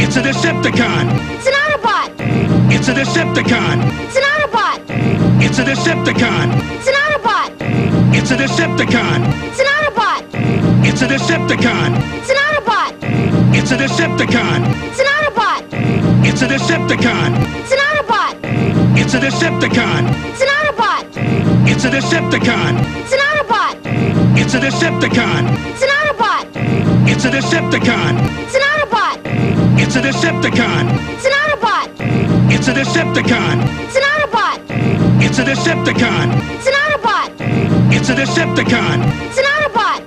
It's a Decepticon. It's an Autobot. It's a Decepticon. It's an Autobot. It's a Decepticon. It's an Autobot. It's a Decepticon. It's an Autobot. It's a Decepticon. It's an Autobot. It's a Decepticon. It's an Autobot. It's a Decepticon. It's an Autobot. It's a Decepticon. It's an Autobot. It's a Decepticon. It's an Autobot. It's a Decepticon. It's an Autobot. It's a Decepticon. It's an Autobot. It's a Decepticon. It's an Autobot. It's a Decepticon. It's an Autobot. It's a Decepticon. It's an Autobot. It's a Decepticon. It's an